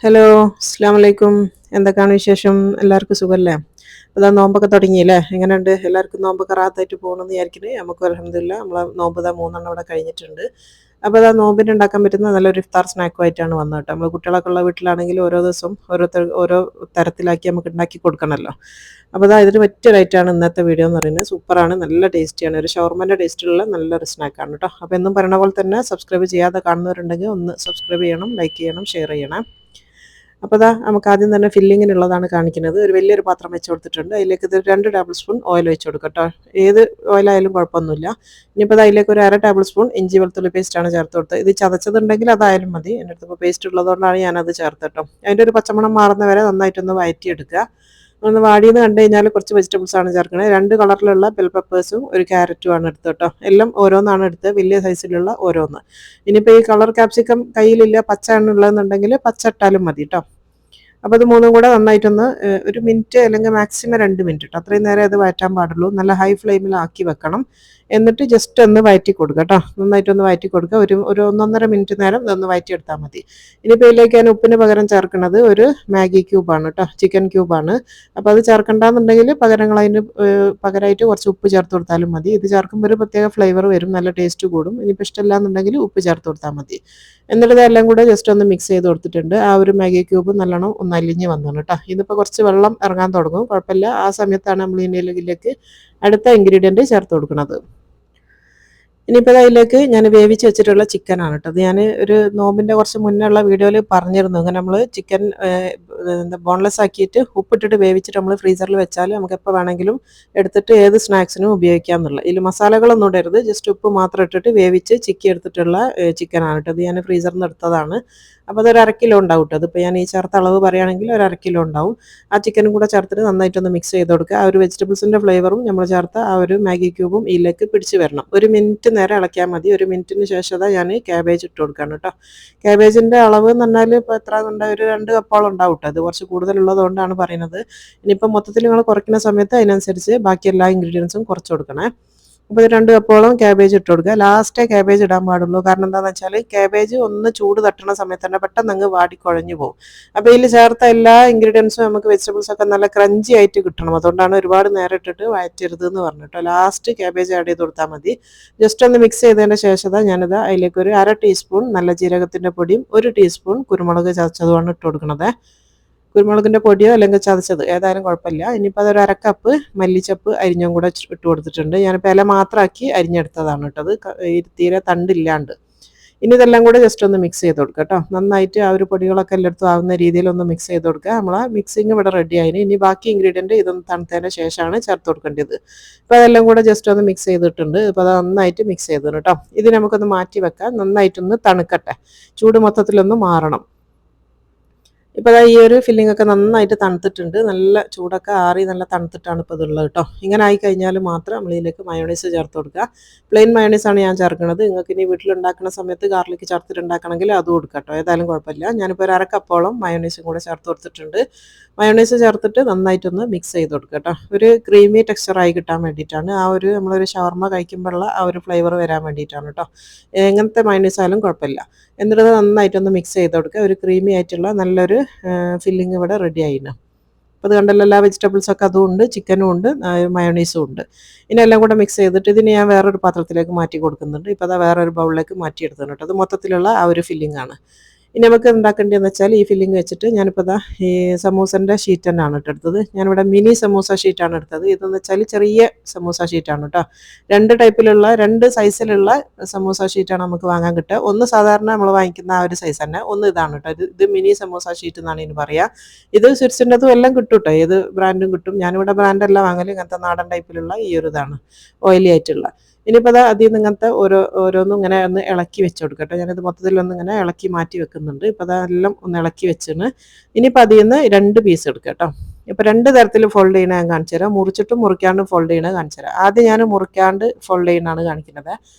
Hello, അസ്സാം വലൈക്കും. എന്തൊക്കെയാണ് വിശേഷം? എല്ലാവർക്കും സുഖമല്ലേ? അതാ നോമ്പൊക്കെ തുടങ്ങിയില്ലേ? എങ്ങനെയുണ്ട്? എല്ലാവർക്കും നോമ്പൊക്കെ റാത്തായിട്ട് പോകണമെന്ന് വിചാരിക്കുന്നത്. നമുക്ക് അൽഹംദുലില്ലാ നമ്മളെ നോമ്പ് ഇതാ 3 ഇവിടെ കഴിഞ്ഞിട്ടുണ്ട്. അപ്പോൾ അതാ നോമ്പിന് ഉണ്ടാക്കാൻ പറ്റുന്ന നല്ലൊരു ഇഫ്താർ സ്നാക്കുമായിട്ടാണ് വന്നത് കേട്ടോ. നമ്മൾ കുട്ടികളൊക്കെ ഉള്ള വീട്ടിലാണെങ്കിൽ ഓരോ ദിവസം ഓരോ തരത്തിലാക്കി നമുക്ക് ഉണ്ടാക്കി കൊടുക്കണമല്ലോ. അപ്പോൾ അതാ ഇതിന് പറ്റിയ റൈറ്റാണ് ഇന്നത്തെ വീഡിയോ എന്ന് പറയുന്നത്. സൂപ്പറാണ്, നല്ല ടേസ്റ്റിയാണ്. ഒരു ഷവർമൻ്റെ ടേസ്റ്റിലുള്ള നല്ലൊരു സ്നാക്കാണ് കേട്ടോ. അപ്പോൾ എന്നും പറയുന്ന പോലെ തന്നെ സബ്സ്ക്രൈബ് ചെയ്യാതെ കാണുന്നവരുണ്ടെങ്കിൽ ഒന്ന് സബ്സ്ക്രൈബ് ചെയ്യണം, ലൈക്ക് ചെയ്യണം, ഷെയർ ചെയ്യണം. അപ്പോൾ ദാ നമുക്ക് ആദ്യം തന്നെ ഫില്ലിങ്ങിനുള്ളതാണ് കാണിക്കുന്നത്. ഒരു വലിയൊരു പാത്രം വെച്ച് കൊടുത്തിട്ടുണ്ട്. അതിലേക്ക് ഇത് 2 ടേബിൾ സ്പൂൺ ഓയിൽ വെച്ച് കൊടുക്കുക കേട്ടോ. ഏത് ഓയിലായാലും കുഴപ്പമൊന്നുമില്ല. ഇനിയിപ്പോൾ അത് അതിലേക്ക് ഒരു 1/2 ടേബിൾ സ്പൂൺ ഇഞ്ചി വെളുത്തുള്ളി പേസ്റ്റാണ് ചേർത്ത് കൊടുത്തത്. ഇത് ചതച്ചതുണ്ടെങ്കിൽ അതായാലും മതി. എൻ്റെ അടുത്ത് ഇപ്പോൾ പേസ്റ്റ് ഉള്ളതുകൊണ്ടാണ് ഞാനത് ചേർത്ത് കേട്ടോ. അതിൻ്റെ ഒരു പച്ചമണം മാറുന്ന വരെ നന്നായിട്ടൊന്ന് വഴറ്റിയെടുക്കുക. ഒന്ന് വാടിയെന്ന് കണ്ടു കഴിഞ്ഞാൽ കുറച്ച് വെജിറ്റബിൾസ് ആണ് ചേർക്കുന്നത്. 2 കളറിലുള്ള ബെൽ പെപ്പേഴ്സും ഒരു ക്യാരറ്റും ആണ് എടുത്തത് കേട്ടോ. എല്ലാം ഓരോന്നാണ് എടുത്തത്, വലിയ സൈസിലുള്ള ഓരോന്ന്. ഇനിയിപ്പോൾ ഈ കളർ ക്യാപ്സിക്കം കയ്യിലില്ല, പച്ച ആണ് ഉള്ളതെന്നുണ്ടെങ്കിൽ പച്ച ഇട്ടാലും മതി കേട്ടോ. അപ്പോൾ ഇത് മൂന്നും കൂടെ നന്നായിട്ടൊന്ന് ഒരു മിനിറ്റ് അല്ലെങ്കിൽ മാക്സിമം 2 മിനിറ്റ് കേട്ടോ, അത്രയും നേരം അത് വഴറ്റാൻ പാടുള്ളൂ. നല്ല ഹൈ ഫ്ലെയിമിലാക്കി വെക്കണം. എന്നിട്ട് ജസ്റ്റ് ഒന്ന് വഴറ്റി കൊടുക്കുക കേട്ടോ. നന്നായിട്ടൊന്ന് വഴറ്റി കൊടുക്കുക. ഒരു 1-1.5 മിനിറ്റ് നേരം ഇതൊന്ന് വഴറ്റിയെടുത്താൽ മതി. ഇനിയിപ്പോൾ ഇതിലേക്ക് ഞാൻ ഉപ്പിന് പകരം ചേർക്കുന്നത് ഒരു മാഗി ക്യൂബാണ് കേട്ടോ, ചിക്കൻ ക്യൂബാണ്. അപ്പോൾ അത് ചേർക്കണ്ടെന്നുണ്ടെങ്കിൽ പകരങ്ങൾ അതിന് പകരമായിട്ട് കുറച്ച് ഉപ്പ് ചേർത്ത് കൊടുത്താലും മതി. ഇത് ചേർക്കുമ്പോൾ ഒരു പ്രത്യേക ഫ്ലേവർ വരും, നല്ല ടേസ്റ്റ് കൂടും. ഇനിയിപ്പോൾ ഇഷ്ടമില്ല എന്നുണ്ടെങ്കിൽ ഉപ്പ് ചേർത്ത് കൊടുത്താൽ മതി. എന്നിട്ട് ഇതെല്ലാം കൂടെ ജസ്റ്റ് ഒന്ന് മിക്സ് ചെയ്ത് കൊടുത്തിട്ടുണ്ട്. ആ ഒരു മാഗി ക്യൂബ് നല്ലോണം ഒന്ന് അലിഞ്ഞ് വന്നു കേട്ടോ. ഇതിപ്പോൾ കുറച്ച് വെള്ളം ഇറങ്ങാൻ തുടങ്ങും, കുഴപ്പമില്ല. ആ സമയത്താണ് നമ്മൾ ഇതിലേക്ക് അടുത്ത ഇൻഗ്രീഡിയൻറ്റ് ചേർത്ത് കൊടുക്കുന്നത്. ഇനിയിപ്പോൾ അതിലേക്ക് ഞാൻ വേവിച്ച് വെച്ചിട്ടുള്ള ചിക്കനാണ് കേട്ടോ. അത് ഞാൻ ഒരു നോമ്പിൻ്റെ കുറച്ച് മുന്നേ ഉള്ള വീഡിയോയിൽ പറഞ്ഞിരുന്നു. അങ്ങനെ നമ്മൾ ചിക്കൻ ബോൺലെസ് ആക്കിയിട്ട് ഉപ്പിട്ടിട്ട് വേവിച്ചിട്ട് നമ്മൾ ഫ്രീസറിൽ വെച്ചാൽ നമുക്ക് എപ്പോൾ വേണമെങ്കിലും എടുത്തിട്ട് ഏത് സ്നാക്സിനും ഉപയോഗിക്കാം എന്നുള്ളത്. ഇതിൽ മസാലകളൊന്നും ഇടരുത്, ജസ്റ്റ് ഉപ്പ് മാത്രം ഇട്ടിട്ട് വേവിച്ച് ചിക്കി എടുത്തിട്ടുള്ള ചിക്കനാണ് കേട്ടോ. അത് ഞാൻ ഫ്രീസറിൽ നിന്ന് എടുത്തതാണ്. അപ്പോൾ അതൊരു 1/2 കിലോ ഉണ്ടാവും കേട്ടോ. അതിപ്പോൾ ഞാൻ ഈ ചേർത്ത അളവ് പറയുകയാണെങ്കിൽ ഒരു 1/2 കിലോ ഉണ്ടാവും. ആ ചിക്കനും കൂടെ ചേർത്തിട്ട് നന്നായിട്ടൊന്ന് മിക്സ് ചെയ്ത് കൊടുക്കുക. ആ ഒരു വെജിറ്റബിൾസിൻ്റെ ഫ്ലേവറും നമ്മൾ ചേർത്ത ആ ഒരു മാഗി ക്യൂബും ഇതിലേക്ക് പിടിച്ച് വരണം. ഒരു മിനിറ്റ് നേരം ഇളക്കിയാൽ മതി. ഒരു മിനിറ്റിന് ശേഷം ഞാൻ ക്യാബേജ് ഇട്ട് കൊടുക്കുകയാണ് കേട്ടോ. ക്യാബേജിൻ്റെ അളവ് എന്ന് പറഞ്ഞാൽ ഇപ്പോൾ എത്ര ഉണ്ടാവും, ഒരു 2 കപ്പോളം ഉണ്ടാവും കേട്ടോ. അത് കുറച്ച് കൂടുതലുള്ളത് കൊണ്ടാണ് പറയുന്നത്. ഇനിയിപ്പോൾ മൊത്തത്തിൽ നിങ്ങൾ കുറയ്ക്കുന്ന സമയത്ത് അതിനനുസരിച്ച് ബാക്കി എല്ലാ ഇൻഗ്രീഡിയൻസും കുറച്ച് കൊടുക്കണേ. അപ്പോൾ 2 കപ്പോളം ക്യാബേജ് ഇട്ട് കൊടുക്കുക. ലാസ്റ്റേ ക്യാബേജ് ഇടാൻ പാടുള്ളൂ. കാരണം എന്താണെന്ന് വെച്ചാൽ ക്യാബേജ് ഒന്ന് ചൂട് തട്ടണ സമയത്ത് തന്നെ പെട്ടെന്ന് അങ്ങ് വാടിക്കുഴഞ്ഞു പോകും. അപ്പോൾ ഇതിൽ ചേർത്ത എല്ലാ ഇൻഗ്രീഡിയൻസും നമുക്ക് വെജിറ്റബിൾസൊക്കെ നല്ല ക്രഞ്ചി ആയിട്ട് കിട്ടണം. അതുകൊണ്ടാണ് ഒരുപാട് നേരം ഇട്ടിട്ട് വഴറ്റരുത് എന്ന് പറഞ്ഞിട്ടോ. ലാസ്റ്റ് ക്യാബേജ് ആഡ് ചെയ്ത് കൊടുത്താൽ മതി. ജസ്റ്റ് ഒന്ന് മിക്സ് ചെയ്തതിൻ്റെ ശേഷം ഞാനിത് അതിലേക്ക് ഒരു 1/2 ടീസ്പൂൺ നല്ല ജീരകത്തിൻ്റെ പൊടിയും 1 ടീസ്പൂൺ കുരുമുളക് ചതച്ചതുമാണ് ഇട്ട് കൊടുക്കുന്നത്. കുരുമുളകിൻ്റെ പൊടിയോ അല്ലെങ്കിൽ ചതച്ചത് ഏതായാലും കുഴപ്പമില്ല. ഇനിയിപ്പോൾ അതൊരു 1/2 കപ്പ് മല്ലിച്ചപ്പ് അരിഞ്ഞും കൂടെ ഇട്ട് കൊടുത്തിട്ടുണ്ട്. ഞാനിപ്പോൾ ഇല മാത്രമാക്കി അരിഞ്ഞെടുത്തതാണ് കേട്ടത്, തീരെ തണ്ടില്ലാണ്ട്. ഇനി ഇതെല്ലാം കൂടെ ജസ്റ്റ് ഒന്ന് മിക്സ് ചെയ്ത് കൊടുക്കുക കേട്ടോ. നന്നായിട്ട് ആ ഒരു പൊടികളൊക്കെ എല്ലായിടത്തും ആവുന്ന രീതിയിൽ ഒന്ന് മിക്സ് ചെയ്ത് കൊടുക്കുക. നമ്മളെ മിക്സിങ് ഇവിടെ റെഡി ആയിന്. ഇനി ബാക്കി ഇൻഗ്രീഡിയൻറ്റ് ഇതൊന്ന് തണുത്തതിന് ശേഷമാണ് ചേർത്ത് കൊടുക്കേണ്ടത്. അപ്പോൾ അതെല്ലാം കൂടെ ജസ്റ്റ് ഒന്ന് മിക്സ് ചെയ്തിട്ടുണ്ട്. ഇപ്പോൾ അത് നന്നായിട്ട് മിക്സ് ചെയ്തു കേട്ടോ. ഇത് നമുക്കൊന്ന് മാറ്റി വെക്കാം, നന്നായിട്ടൊന്ന് തണുക്കട്ടെ, ചൂട് മൊത്തത്തിലൊന്ന് മാറണം. ഇപ്പോൾ ഈ ഒരു ഫില്ലിംഗ് ഒക്കെ നന്നായിട്ട് തണുത്തിട്ടുണ്ട്. നല്ല ചൂടൊക്കെ ആറി നല്ല തണുത്തിട്ടാണ് ഇപ്പോൾ ഇതുള്ളത് കേട്ടോ. ഇങ്ങനെ ആയിക്കഴിഞ്ഞാൽ മാത്രം നമ്മൾ ഇതിലേക്ക് മയോണൈസ് ചേർത്ത് കൊടുക്കുക. പ്ലെയിൻ മയോണൈസാണ് ഞാൻ ചേർക്കുന്നത്. നിങ്ങൾക്ക് ഇനി വീട്ടിലുണ്ടാക്കുന്ന സമയത്ത് ഗാർലിക് ചേർത്തിട്ട് ഉണ്ടാക്കണമെങ്കിൽ അതും കൊടുക്കുക കേട്ടോ. ഏതായാലും കുഴപ്പമില്ല. ഞാനിപ്പോൾ ഒരു 1/2 കപ്പോളം മയോണൈസും കൂടെ ചേർത്ത് കൊടുത്തിട്ടുണ്ട്. മയോണൈസ് ചേർത്തിട്ട് നന്നായിട്ടൊന്ന് മിക്സ് ചെയ്ത് കൊടുക്കുക കേട്ടോ. ഒരു ക്രീമി ടെക്സ്ചറായി കിട്ടാൻ വേണ്ടിയിട്ടാണ്. ആ ഒരു നമ്മളൊരു ഷവർമ കഴിക്കുമ്പോഴുള്ള ആ ഒരു ഫ്ലേവർ വരാൻ വേണ്ടിയിട്ടാണ് കേട്ടോ. എങ്ങനത്തെ മയോണൈസ് ആയാലും കുഴപ്പമില്ല. എന്നിട്ട് നന്നായിട്ടൊന്ന് മിക്സ് ചെയ്ത് കൊടുക്കുക. ഒരു ക്രീമി ആയിട്ടുള്ള നല്ലൊരു ഫില്ലിങ് ഇവിടെ റെഡി ആയിരുന്നു. അപ്പോൾ അത് കണ്ടല്ലോ, എല്ലാ വെജിറ്റബിൾസൊക്കെ അതും ഉണ്ട്, ചിക്കനും ഉണ്ട്, മയോണൈസും ഉണ്ട്. ഇനി എല്ലാം കൂടെ മിക്സ് ചെയ്തിട്ട് ഇതിന് ഞാൻ വേറൊരു പാത്രത്തിലേക്ക് മാറ്റി കൊടുക്കുന്നുണ്ട്. ഇപ്പോൾ അതാ വേറൊരു ബൗളിലേക്ക് മാറ്റിയെടുത്തിട്ടുണ്ട് കേട്ടോ. അത് മൊത്തത്തിലുള്ള ആ ഒരു ഫില്ലിംഗ് ആണ്. ഇനി നമുക്ക് ഉണ്ടാക്കേണ്ടതെന്ന് വെച്ചാൽ ഈ ഫില്ലിംഗ് വെച്ചിട്ട് ഞാനിപ്പോൾ ഇതാ ഈ സമൂസൻ്റെ ഷീറ്റ് തന്നെയാണ് കേട്ടോ എടുത്തത്. ഞാനിവിടെ മിനി സമൂസ ഷീറ്റാണ് എടുത്തത്. ഇതെന്ന് വെച്ചാൽ ചെറിയ സമൂസ ഷീറ്റാണ് കേട്ടോ. 2 സൈസിലുള്ള സമൂസ ഷീറ്റാണ് നമുക്ക് വാങ്ങാൻ കിട്ടുക. ഒന്ന് സാധാരണ നമ്മൾ വാങ്ങിക്കുന്ന ആ ഒരു സൈസ് തന്നെ, ഒന്ന് ഇതാണ് കേട്ടോ. ഇത് മിനി സമൂസ ഷീറ്റ് എന്നാണ് ഇതിന് പറയുക. ഇത് സ്വിറ്റ്സിൻ്റെതും എല്ലാം കിട്ടും കേട്ടോ, ഏത് ബ്രാൻഡും കിട്ടും. ഞാനിവിടെ ബ്രാൻഡല്ല വാങ്ങൽ, ഇങ്ങനത്തെ നാടൻ ടൈപ്പിലുള്ള ഈ ഒരു ഇതാണ്, ഓയിലി ആയിട്ടുള്ള. ഇനിയിപ്പോൾ അതിൽ നിന്ന് ഇങ്ങനത്തെ ഓരോന്നും ഇങ്ങനെ ഒന്ന് ഇളക്കി വെച്ച് കൊടുക്കട്ടെ. ഞാനിത് മൊത്തത്തിലൊന്ന് ഇങ്ങനെ ഇളക്കി മാറ്റി വെക്കുന്നുണ്ട്. ഇപ്പോൾ അതെല്ലാം ഒന്ന് ഇളക്കി വെച്ചിന്. ഇനിയിപ്പോൾ അതിൽ നിന്ന് 2 പീസ് എടുക്കുക കേട്ടോ. ഇപ്പോൾ 2 തരത്തിൽ ഫോൾഡ് ചെയ്യണ ഞാൻ കാണിച്ചു തരാം. മുറിച്ചിട്ടും മുറിക്കാണ്ടും ഫോൾഡ് ചെയ്യണത് കാണിച്ചു തരാം. ആദ്യം ഞാൻ മുറിക്കാണ്ട് ഫോൾഡ് ചെയ്യുന്നതാണ് കാണിക്കുന്നത്.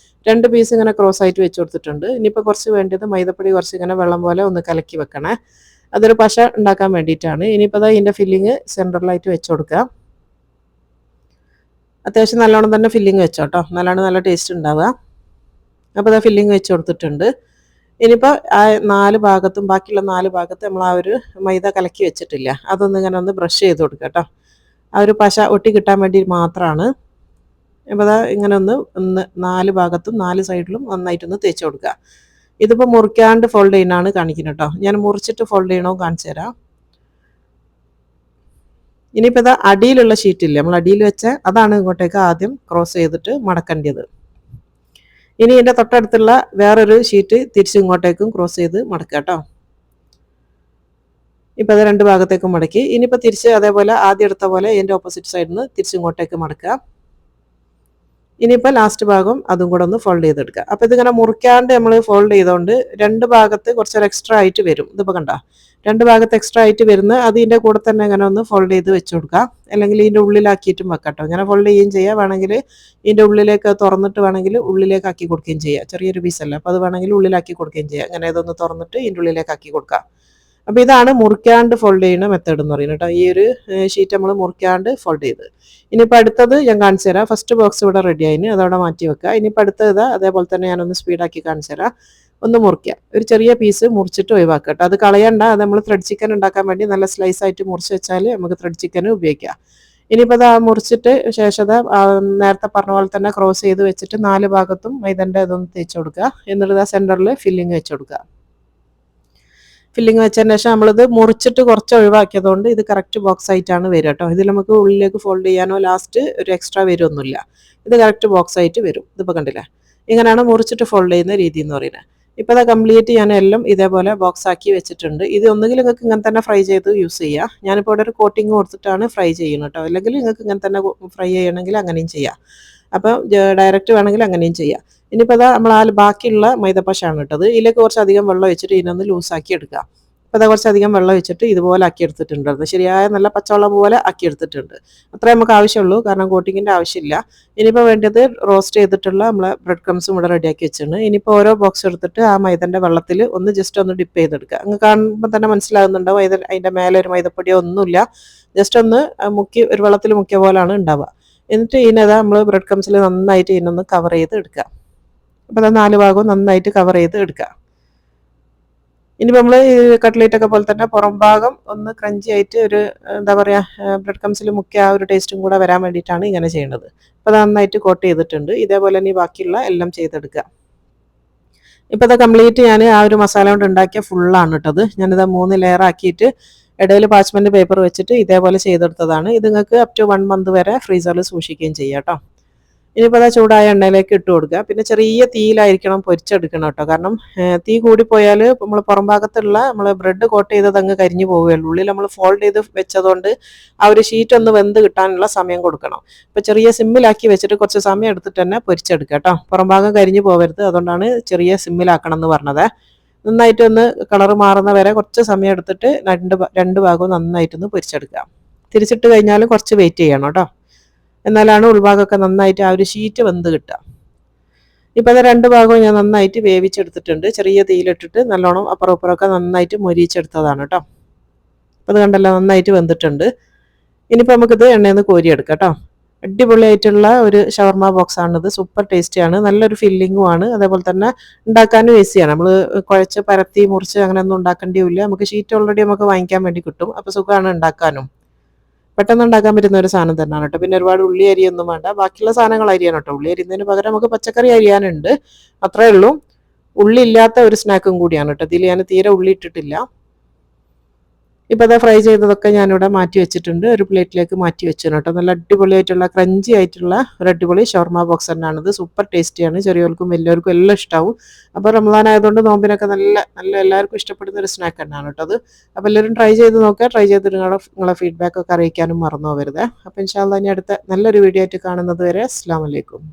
2 പീസ് ഇങ്ങനെ ക്രോസ് ആയിട്ട് വെച്ച് കൊടുത്തിട്ടുണ്ട്. ഇനിയിപ്പോൾ കുറച്ച് വേണ്ടത് മൈദപ്പൊടി കുറച്ച് ഇങ്ങനെ വെള്ളം പോലെ ഒന്ന് കലക്കി വെക്കണേ. അതൊരു പശ ഉണ്ടാക്കാൻ വേണ്ടിയിട്ടാണ്. ഇനിയിപ്പോൾ ഇതിൻ്റെ ഫില്ലിങ് സെൻറ്ററിലായിട്ട് വെച്ച് കൊടുക്കുക. അത്യാവശ്യം നല്ലോണം തന്നെ ഫില്ലിങ് വെച്ചോ കേട്ടോ, നല്ലോണം നല്ല ടേസ്റ്റ് ഉണ്ടാവുക. അപ്പോൾ ഫില്ലിങ് വെച്ച് കൊടുത്തിട്ടുണ്ട്. ഇനിയിപ്പോൾ ആ 4 ഭാഗത്തും ബാക്കിയുള്ള 4 ഭാഗത്തും നമ്മൾ ആ ഒരു മൈദ കലക്കി വെച്ചിട്ടില്ല, അതൊന്ന് ഇങ്ങനെ ഒന്ന് ബ്രഷ് ചെയ്ത് കൊടുക്കുക കേട്ടോ. ആ ഒരു പശ ഒട്ടി കിട്ടാൻ വേണ്ടി മാത്രമാണ്. അപ്പോൾ അതാ ഇങ്ങനെ ഒന്ന് 4 ഭാഗത്തും 4 സൈഡിലും നന്നായിട്ടൊന്ന് തേച്ച് കൊടുക്കുക. ഇതിപ്പോൾ മുറിക്കാണ്ട് ഫോൾഡ് ചെയ്യുന്നതാണ് കാണിക്കുന്നത് കേട്ടോ. ഞാൻ മുറിച്ചിട്ട് ഫോൾഡ് ചെയ്യണോ കാണിച്ചു തരാം. ഇനിയിപ്പോൾ ഇതാ അടിയിലുള്ള ഷീറ്റില്ലേ, നമ്മൾ അടിയിൽ വെച്ച അതാണ് ഇങ്ങോട്ടേക്ക് ആദ്യം ക്രോസ് ചെയ്തിട്ട് മടക്കേണ്ടത്. ഇനി ഇതിൻ്റെ തൊട്ടടുത്തുള്ള വേറൊരു ഷീറ്റ് തിരിച്ച് ഇങ്ങോട്ടേക്കും ക്രോസ് ചെയ്ത് മടക്കുക കേട്ടോ. ഇപ്പോൾ അത് 2 ഭാഗത്തേക്കും മടക്കി. ഇനിയിപ്പോൾ തിരിച്ച് അതേപോലെ ആദ്യം എടുത്ത പോലെ ഇതിൻ്റെ ഓപ്പോസിറ്റ് സൈഡിൽ നിന്ന് തിരിച്ച് ഇങ്ങോട്ടേക്ക് മടക്കുക. ഇനിയിപ്പോൾ ലാസ്റ്റ് ഭാഗം അതും കൂടെ ഒന്ന് ഫോൾഡ് ചെയ്തെടുക്കുക. അപ്പോൾ ഇതിങ്ങനെ മുറിക്കാണ്ട് നമ്മൾ ഫോൾഡ് ചെയ്തുകൊണ്ട് 2 ഭാഗത്ത് കുറച്ചൊരു എക്സ്ട്രാ ആയിട്ട് വരും. ഇതിപ്പോൾ കണ്ട 2 ഭാഗത്ത് എക്സ്ട്രാ ആയിട്ട് വരുന്ന അതിൻ്റെ കൂടെ തന്നെ ഇങ്ങനെ ഒന്ന് ഫോൾഡ് ചെയ്ത് വെച്ച് കൊടുക്കുക. അല്ലെങ്കിൽ ഇതിൻ്റെ ഉള്ളിലാക്കിയിട്ടും വെക്കാം കേട്ടോ. ഇങ്ങനെ ഫോൾഡ് ചെയ്യുകയും ചെയ്യുക, വേണമെങ്കിൽ ഇതിൻ്റെ ഉള്ളിലേക്ക് തുറന്നിട്ട് വേണമെങ്കിൽ ഉള്ളിലേക്ക് ആക്കി കൊടുക്കുകയും ചെയ്യുക. ചെറിയൊരു പീസല്ല, അപ്പോൾ അത് വേണമെങ്കിൽ ഉള്ളിലാക്കി കൊടുക്കുകയും ചെയ്യുക. അങ്ങനെ ഇതൊന്ന് തുറന്നിട്ട് ഇതിൻ്റെ ഉള്ളിലേക്ക് ആക്കി കൊടുക്കുക. അപ്പോൾ ഇതാണ് മുറിക്കാണ്ട് ഫോൾഡ് ചെയ്യുന്ന മെത്തേഡ് എന്ന് പറയുന്നത് കേട്ടോ. ഈ ഒരു ഷീറ്റ് നമ്മൾ മുറിക്കാണ്ട് ഫോൾഡ് ചെയ്ത്. ഇനിയിപ്പോൾ അടുത്തത് ഞാൻ കാണിച്ചു തരാം. ഫസ്റ്റ് ബോക്സ് ഇവിടെ റെഡി ആയിന്, അതവിടെ മാറ്റി വെക്കുക. ഇനിയിപ്പോൾ അടുത്തത് അതേപോലെ തന്നെ ഞാനൊന്ന് സ്പീഡാക്കി കാണിച്ചു തരാം. ഒന്ന് മുറിക്കുക, ഒരു ചെറിയ പീസ് മുറിച്ചിട്ട് ഒഴിവാക്കുക കേട്ടോ. അത് കളയണ്ട, അത് നമ്മൾ ത്രെഡ് ചിക്കൻ ഉണ്ടാക്കാൻ വേണ്ടി നല്ല സ്ലൈസ് ആയിട്ട് മുറിച്ച് വെച്ചാൽ നമുക്ക് ത്രെഡ് ചിക്കൻ ഉപയോഗിക്കാം. ഇനിയിപ്പോൾ അത് മുറിച്ചിട്ട് ശേഷം നേരത്തെ പറഞ്ഞ പോലെ തന്നെ ക്രോസ് ചെയ്ത് വെച്ചിട്ട് 4 ഭാഗത്തും മൈദൻ്റെ ഇതൊന്ന് തേച്ച് കൊടുക്കുക. എന്നിട്ട് സെൻറ്ററിൽ ഫില്ലിങ് വെച്ച് കൊടുക്കുക. ഫില്ലിങ് വെച്ചതിന് ശേഷം നമ്മളിത് മുറിച്ചിട്ട് കുറച്ച് ഒഴിവാക്കിയതുകൊണ്ട് ഇത് കറക്റ്റ് ബോക്സ് ആയിട്ടാണ് വരിക കേട്ടോ. ഇതിൽ നമുക്ക് ഉള്ളിലേക്ക് ഫോൾഡ് ചെയ്യാനോ ലാസ്റ്റ് ഒരു എക്സ്ട്രാ വരുമൊന്നുമില്ല. ഇത് കറക്റ്റ് ബോക്സ് ആയിട്ട് വരും. ഇതിപ്പോൾ കണ്ടില്ലേ, ഇങ്ങനെയാണ് മുറിച്ചിട്ട് ഫോൾഡ് ചെയ്യുന്ന രീതി എന്ന് പറയുന്നത്. ഇപ്പോൾ അത് കംപ്ലീറ്റ് ഞാൻ എല്ലാം ഇതേപോലെ ബോക്സ് ആക്കി വെച്ചിട്ടുണ്ട്. ഇത് ഒന്നുകിൽ നിങ്ങൾക്ക് ഇങ്ങനെ തന്നെ ഫ്രൈ ചെയ്ത് യൂസ് ചെയ്യാം. ഞാനിപ്പോൾ ഇവിടെ ഒരു കോട്ടിങ് കൊടുത്തിട്ടാണ് ഫ്രൈ ചെയ്യുന്നത് കേട്ടോ. അല്ലെങ്കിൽ നിങ്ങൾക്ക് ഇങ്ങനെ തന്നെ ഫ്രൈ ചെയ്യണമെങ്കിൽ അങ്ങനെയും ചെയ്യാം. അപ്പോൾ ഡയറക്റ്റ് വേണമെങ്കിൽ അങ്ങനെയും ചെയ്യാം. ഇനിയിപ്പോൾ അതാ നമ്മൾ ആ ബാക്കിയുള്ള മൈദപ്പശാണ് ഇട്ടത്. ഇതിലേക്ക് കുറച്ചധികം വെള്ളം വെച്ചിട്ട് ഇതിനൊന്ന് ലൂസാക്കി എടുക്കുക. അപ്പോൾ അതാ കുറച്ചധികം വെള്ളം വെച്ചിട്ട് ഇതുപോലെ ആക്കി എടുത്തിട്ടുണ്ട്. അത് ശരിയായ നല്ല പച്ചവെള്ളം പോലെ ആക്കി എടുത്തിട്ടുണ്ട്. അത്രേ നമുക്ക് ആവശ്യമുള്ളൂ, കാരണം കോട്ടിങ്ങിൻ്റെ ആവശ്യമില്ല. ഇനിയിപ്പോൾ വേണ്ടത് റോസ്റ്റ് ചെയ്തിട്ടുള്ള നമ്മളെ ബ്രെഡ് ക്രംസും ഇവിടെ റെഡിയാക്കി വെച്ചിട്ടുണ്ട്. ഇനിയിപ്പോൾ ഓരോ ബോക്സ് എടുത്തിട്ട് ആ മൈദൻ്റെ വെള്ളത്തിൽ ഒന്ന് ജസ്റ്റ് ഒന്ന് ഡിപ്പ് ചെയ്തെടുക്കുക. അങ്ങ് കാണുമ്പോൾ തന്നെ മനസ്സിലാകുന്നുണ്ടാവും അതിൻ്റെ മേലെ ഒരു മൈദപ്പൊടിയോ ഒന്നുമില്ല. ജസ്റ്റ് ഒന്ന് മുക്കി ഒരു വെള്ളത്തിൽ മുക്കിയ പോലെയാണ് ഉണ്ടാവുക. എന്നിട്ട് ഇതിനതാ നമ്മൾ ബ്രെഡ് ക്രംസിൽ നന്നായിട്ട് ഇതിനൊന്ന് കവർ ചെയ്ത് എടുക്കുക. അപ്പോൾ അത് 4 ഭാഗവും നന്നായിട്ട് കവർ ചെയ്ത് എടുക്കുക. ഇനിയിപ്പോൾ നമ്മൾ ഈ കട്ട്ലേറ്റൊക്കെ പോലെ തന്നെ പുറം ഭാഗം ഒന്ന് ക്രഞ്ചി ആയിട്ട് ഒരു എന്താ പറയുക ബ്രെഡ് ക്രംസിൽ മുക്കിയ ആ ഒരു ടേസ്റ്റും കൂടെ വരാൻ വേണ്ടിയിട്ടാണ് ഇങ്ങനെ ചെയ്യുന്നത്. അപ്പോൾ അത് നന്നായിട്ട് കോട്ട് ചെയ്തിട്ടുണ്ട്. ഇതേപോലെ തന്നെ ബാക്കിയുള്ള എല്ലാം ചെയ്തെടുക്കുക. ഇപ്പോൾ അത് കംപ്ലീറ്റ് ഞാൻ ആ ഒരു മസാല കൊണ്ട് ഉണ്ടാക്കിയ ഫുള്ളാണ് ഇട്ടത്. ഞാനിത് 3 ലെയർ ആക്കിയിട്ട് ഇടയിൽ പാച്ച്മെൻറ്റ് പേപ്പർ വെച്ചിട്ട് ഇതേപോലെ ചെയ്തെടുത്തതാണ്. ഇത് നിങ്ങൾക്ക് അപ് ടു 1 മന്ത് വരെ ഫ്രീസറിൽ സൂക്ഷിക്കുകയും ചെയ്യാം കേട്ടോ. ഇനിയിപ്പോൾ അത് ചൂടായ എണ്ണയിലേക്ക് ഇട്ട് കൊടുക്കുക. പിന്നെ ചെറിയ തീയിലായിരിക്കണം പൊരിച്ചെടുക്കണം കേട്ടോ. കാരണം തീ കൂടിപ്പോയാൽ നമ്മൾ പുറം ഭാഗത്തുള്ള നമ്മൾ ബ്രെഡ് കോട്ട് ചെയ്തത് അങ്ങ് കരിഞ്ഞു പോവുകയുള്ളൂ. ഉള്ളിൽ നമ്മൾ ഫോൾഡ് ചെയ്ത് വെച്ചതുകൊണ്ട് ആ ഒരു ഷീറ്റ് ഒന്ന് വെന്ത് കിട്ടാനുള്ള സമയം കൊടുക്കണം. ഇപ്പോൾ ചെറിയ സിമ്മിലാക്കി വെച്ചിട്ട് കുറച്ച് സമയം എടുത്തിട്ട് തന്നെ പൊരിച്ചെടുക്കുക കേട്ടോ. പുറം ഭാഗം കരിഞ്ഞു പോകരുത്, അതുകൊണ്ടാണ് ചെറിയ സിമ്മിലാക്കണം എന്ന് പറഞ്ഞത്. നന്നായിട്ടൊന്ന് കളറ് മാറുന്ന വരെ കുറച്ച് സമയം എടുത്തിട്ട് രണ്ട് ഭാഗവും നന്നായിട്ടൊന്ന് പൊരിച്ചെടുക്കുക. തിരിച്ചിട്ട് കഴിഞ്ഞാൽ കുറച്ച് വെയിറ്റ് ചെയ്യണം കേട്ടോ. എന്നാലാണ് ഉൾഭാഗമൊക്കെ നന്നായിട്ട് ആ ഒരു ഷീറ്റ് വെന്ത് കിട്ടുക. ഇപ്പോൾ അത് 2 ഭാഗവും ഞാൻ നന്നായിട്ട് വേവിച്ചെടുത്തിട്ടുണ്ട്. ചെറിയ തീയിലിട്ടിട്ട് നല്ലോണം അപ്പുറം ഇപ്പുറമൊക്കെ നന്നായിട്ട് മൊരിച്ചെടുത്തതാണ് കേട്ടോ. അപ്പോൾ അത് കണ്ടല്ലോ, നന്നായിട്ട് വെന്തിട്ടുണ്ട്. ഇനിയിപ്പോൾ നമുക്കിത് എണ്ണയിൽ നിന്ന് കോരിയെടുക്കാം കേട്ടോ. അടിപൊളിയായിട്ടുള്ള ഒരു ഷവർമ ബോക്സ് ആണിത്. സൂപ്പർ ടേസ്റ്റിയാണ്, നല്ലൊരു ഫില്ലിങ്ങും ആണ്. അതേപോലെ തന്നെ ഉണ്ടാക്കാനും ഈസിയാണ്. നമ്മൾ കുഴച്ച് പരത്തി മുറിച്ച് അങ്ങനെയൊന്നും ഉണ്ടാക്കേണ്ടിയില്ല. നമുക്ക് ഷീറ്റ് ഓൾറെഡി നമുക്ക് വാങ്ങിക്കാൻ വേണ്ടി കിട്ടും. അപ്പോൾ സുഖമാണ് ഉണ്ടാക്കാനും. പെട്ടെന്ന് ഉണ്ടാക്കാൻ പറ്റുന്ന ഒരു സാധനം തന്നെയാണ് കേട്ടോ. പിന്നെ ഒരുപാട് ഉള്ളി അരിയൊന്നും വേണ്ട, ബാക്കിയുള്ള സാധനങ്ങൾ അരിയാൻ കേട്ടോ. ഉള്ളി അരിയുന്നതിന് പകരം നമുക്ക് പച്ചക്കറി അരിയാനുണ്ട്, അത്രേ ഉള്ളൂ. ഉള്ളി ഇല്ലാത്ത ഒരു സ്നാക്കും കൂടിയാണ് കേട്ടോ. ഇതിൽ ഞാൻ തീരെ ഉള്ളി ഇട്ടിട്ടില്ല. ഇപ്പോൾ അത് ഫ്രൈ ചെയ്തതൊക്കെ ഞാനിവിടെ മാറ്റി വെച്ചിട്ടുണ്ട്. ഒരു പ്ലേറ്റിലേക്ക് മാറ്റി വെച്ചു കേട്ടോ. നല്ല അടിപൊളിയായിട്ടുള്ള ക്രഞ്ചി ആയിട്ടുള്ള ഒരു അടിപൊളി ഷവർമ ബോക്സ് തന്നെയാണിത്. സൂപ്പർ ടേസ്റ്റിയാണ്. ചെറിയവർക്കും വലിയവർക്കും എല്ലാം ഇഷ്ടമാവും. അപ്പോൾ റമദാൻ ആയതുകൊണ്ട് നോമ്പിനൊക്കെ നല്ല നല്ല എല്ലാവർക്കും ഇഷ്ടപ്പെടുന്ന ഒരു സ്നാക്ക് തന്നെയാണ് കേട്ടോ അത്. അപ്പോൾ എല്ലാവരും ട്രൈ ചെയ്ത് നോക്കുക. ട്രൈ ചെയ്തിട്ട് നിങ്ങളെ ഫീഡ്ബാക്ക് ഒക്കെ അറിയിക്കാനും മറന്നു പോകരുത്. അപ്പോൾ ഇൻഷാ അല്ലാഹ് ഇനി അടുത്ത നല്ലൊരു വീഡിയോ ആയിട്ട് കാണുന്നത് വരെ അസ്സലാമു അലൈക്കും.